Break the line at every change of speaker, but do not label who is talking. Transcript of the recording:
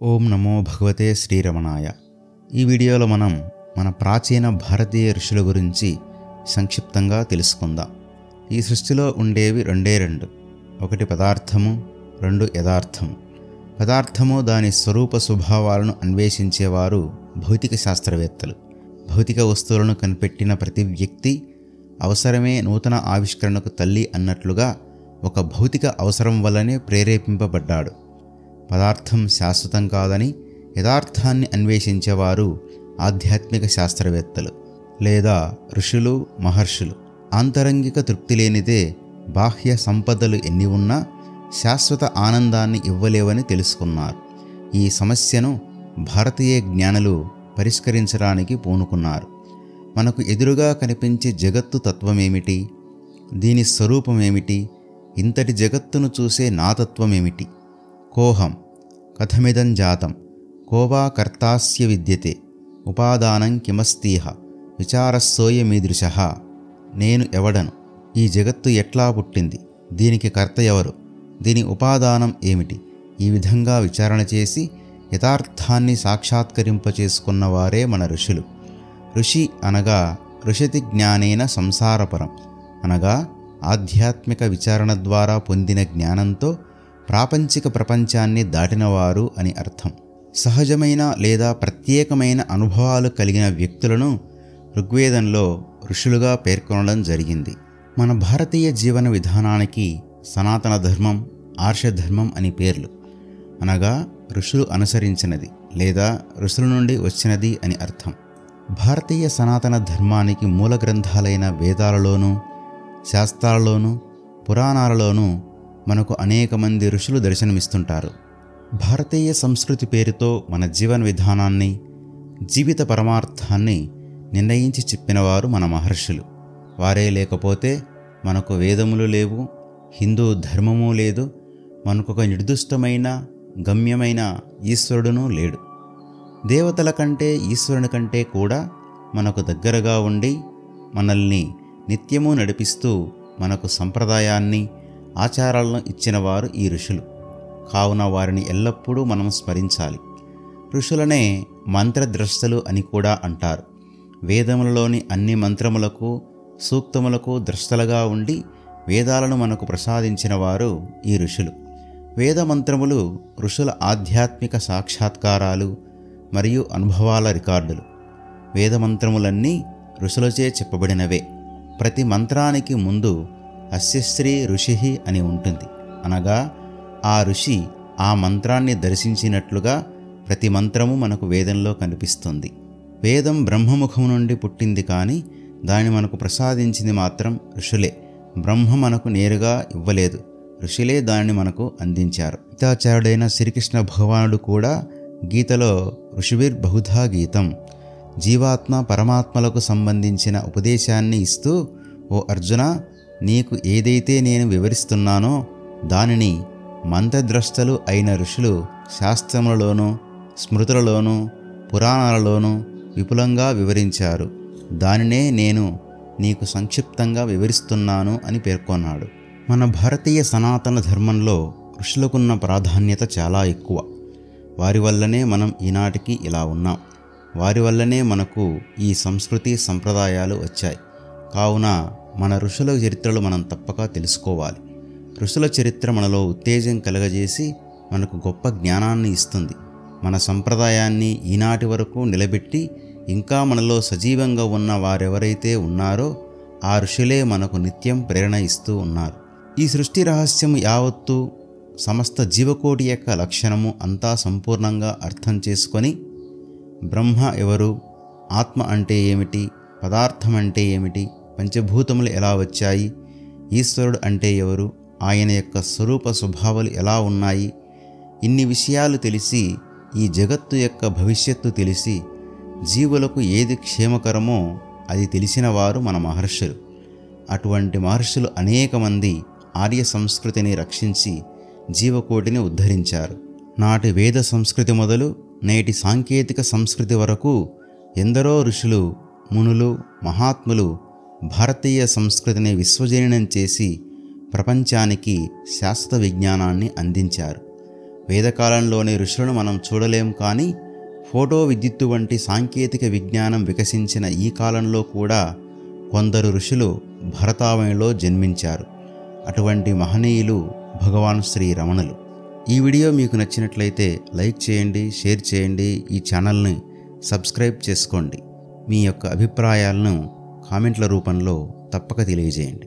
ఓం నమో భగవతే శ్రీరమణాయ. ఈ వీడియోలో మనం మన ప్రాచీన భారతీయ ఋషుల గురించి సంక్షిప్తంగా తెలుసుకుందాం. ఈ సృష్టిలో ఉండేవి రెండు. ఒకటి పదార్థము, రెండు యథార్థము. పదార్థము దాని స్వరూప స్వభావాలను అన్వేషించేవారు భౌతిక శాస్త్రవేత్తలు. భౌతిక వస్తువులను కనిపెట్టిన ప్రతి వ్యక్తి అవసరమే నూతన ఆవిష్కరణకు తల్లి అన్నట్లుగా ఒక భౌతిక అవసరం వల్లనే ప్రేరేపింపబడ్డాడు. పదార్థం శాశ్వతం కాదని యథార్థాన్ని అన్వేషించేవారు ఆధ్యాత్మిక శాస్త్రవేత్తలు లేదా ఋషులు, మహర్షులు. ఆంతరంగిక తృప్తి లేనిదే బాహ్య సంపదలు ఎన్ని ఉన్నా శాశ్వత ఆనందాన్ని ఇవ్వలేవని తెలుసుకున్నారు. ఈ సమస్యను భారతీయ జ్ఞానులు పరిష్కరించడానికి పూనుకున్నారు. మనకు ఎదురుగా కనిపించే జగత్తు తత్వమేమిటి? దీని స్వరూపమేమిటి? ఇంతటి జగత్తును చూసే నా తత్వమేమిటి? కోహం కథమిదం జాతం కోవా కర్తాస్య విద్యతే ఉపాదానం కిమస్తీహ విచారస్సోయమీదృశః. నేను ఎవడను? ఈ జగత్తు ఎట్లా పుట్టింది? దీనికి కర్త ఎవరు? దీని ఉపాదానం ఏమిటి? ఈ విధంగా విచారణ చేసి యథార్థాన్ని సాక్షాత్కరింపచేసుకున్నవారే మన ఋషులు. ఋషి అనగా ఋషతి జ్ఞానేన సంసారపరం, అనగా ఆధ్యాత్మిక విచారణ ద్వారా పొందిన జ్ఞానంతో ప్రాపంచిక ప్రపంచాన్ని దాటినవారు అని అర్థం. సహజమైన లేదా ప్రత్యేకమైన అనుభవాలు కలిగిన వ్యక్తులను ఋగ్వేదంలో ఋషులుగా పేర్కొనడం జరిగింది. మన భారతీయ జీవన విధానానికి సనాతన ధర్మం, ఆర్షధర్మం అని పేర్లు. అనగా ఋషులు అనుసరించినది లేదా ఋషుల నుండి వచ్చినది అని అర్థం. భారతీయ సనాతన ధర్మానికి మూల గ్రంథాలైన వేదాలలోనూ, శాస్త్రాలలోనూ, పురాణాలలోనూ మనకు అనేక మంది ఋషులు దర్శనమిస్తుంటారు. భారతీయ సంస్కృతి పేరుతో మన జీవన విధానాన్ని, జీవిత పరమార్థాన్ని నిర్ణయించి చెప్పినవారు మన మహర్షులు. వారే లేకపోతే మనకు వేదములు లేవు, హిందూ ధర్మము లేదు, మనకొక నిర్దిష్టమైన గమ్యమైన ఈశ్వరుడును లేడు. దేవతల కంటే ఈశ్వరుని కంటే కూడా మనకు దగ్గరగా ఉండి మనల్ని నిత్యము నడిపిస్తూ మనకు సంప్రదాయాన్ని, ఆచారాలను ఇచ్చినవారు ఈ ఋషులు. కావున వారిని ఎల్లప్పుడూ మనం స్మరించాలి. ఋషులనే మంత్రద్రష్టలు అని కూడా అంటారు. వేదములలోని అన్ని మంత్రములకు, సూక్తములకు ద్రష్టలుగా ఉండి వేదాలను మనకు ప్రసాదించిన వారు ఈ ఋషులు. వేద మంత్రములు ఋషుల ఆధ్యాత్మిక సాక్షాత్కారాలు మరియు అనుభవాల రికార్డులు. వేదమంత్రములన్నీ ఋషులచే చెప్పబడినవే. ప్రతి మంత్రానికి ముందు అస్యశ్రీ ఋషి అని ఉంటుంది. అనగా ఆ ఋషి ఆ మంత్రాన్ని దర్శించినట్లుగా ప్రతి మంత్రము మనకు వేదంలో కనిపిస్తుంది. వేదం బ్రహ్మముఖం నుండి పుట్టింది, కానీ దాన్ని మనకు ప్రసాదించింది మాత్రం ఋషులే. బ్రహ్మ మనకు నేరుగా ఇవ్వలేదు, ఋషులే దాన్ని మనకు అందించారు. గీతాచార్యుడైన శ్రీకృష్ణ భగవానుడు కూడా గీతలో ఋషిభిర్బహుధా గీతం, జీవాత్మ పరమాత్మలకు సంబంధించిన ఉపదేశాన్ని ఇస్తూ, ఓ అర్జున, నీకు ఏదైతే నేను వివరిస్తున్నానో దానిని మంత్రద్రష్టలు అయిన ఋషులు శాస్త్రములలోనూ, స్మృతులలోనూ, పురాణాలలోనూ విపులంగా వివరించారు. దానినే నేను నీకు సంక్షిప్తంగా వివరిస్తున్నాను అని పేర్కొన్నాడు. మన భారతీయ సనాతన ధర్మంలో ఋషులకున్న ప్రాధాన్యత చాలా ఎక్కువ. వారి వల్లనే మనం ఈనాటికి ఇలా ఉన్నాం. వారి వల్లనే మనకు ఈ సంస్కృతి సంప్రదాయాలు వచ్చాయి. కావున మన ఋషుల చరిత్రలు మనం తప్పక తెలుసుకోవాలి. ఋషుల చరిత్ర మనలో ఉత్తేజం కలగజేసి మనకు గొప్ప జ్ఞానాన్ని ఇస్తుంది. మన సంప్రదాయాన్ని ఈనాటి వరకు నిలబెట్టి ఇంకా మనలో సజీవంగా ఉన్న వారెవరైతే ఉన్నారో ఆ ఋషులే మనకు నిత్యం ప్రేరణ ఇస్తూ ఉన్నారు. ఈ సృష్టి రహస్యం యావత్తు, సమస్త జీవకోటి యొక్క లక్షణము అంతా సంపూర్ణంగా అర్థం చేసుకొని బ్రహ్మ ఎవరు, ఆత్మ అంటే ఏమిటి, పదార్థం అంటే ఏమిటి, పంచభూతములు ఎలా వచ్చాయి, ఈశ్వరుడు అంటే ఎవరు, ఆయన యొక్క స్వరూప స్వభావాలు ఎలా ఉన్నాయి, ఇన్ని విషయాలు తెలిసి, ఈ జగత్తు యొక్క భవిష్యత్తు తెలిసి, జీవులకు ఏది క్షేమకరమో అది తెలిసిన వారు మన మహర్షులు. అటువంటి మహర్షులు అనేక మంది ఆర్య సంస్కృతిని రక్షించి జీవకోటిని ఉద్ధరించారు. నాటి వేద సంస్కృతి మొదలు నేటి సాంకేతిక సంస్కృతి వరకు ఎందరో ఋషులు, మునులు, మహాత్ములు భారతీయ సంస్కృతిని విశ్వజనీనం చేసి ప్రపంచానికి శాస్త్ర విజ్ఞానాన్ని అందించారు. వేదకాలంలోని ఋషులను మనం చూడలేం, కానీ ఫోటో విద్యుత్తు వంటి సాంకేతిక విజ్ఞానం వికసించిన ఈ కాలంలో కూడా కొందరు ఋషులు భరతావనిలో జన్మించారు. అటువంటి మహనీయులు భగవాన్ శ్రీ రమణులు. ఈ వీడియో మీకు నచ్చినట్లయితే లైక్ చేయండి, షేర్ చేయండి, ఈ ఛానల్ని సబ్స్క్రైబ్ చేసుకోండి. మీ యొక్క అభిప్రాయాలను కామెంట్ల రూపంలో తప్పక తెలియజేయండి.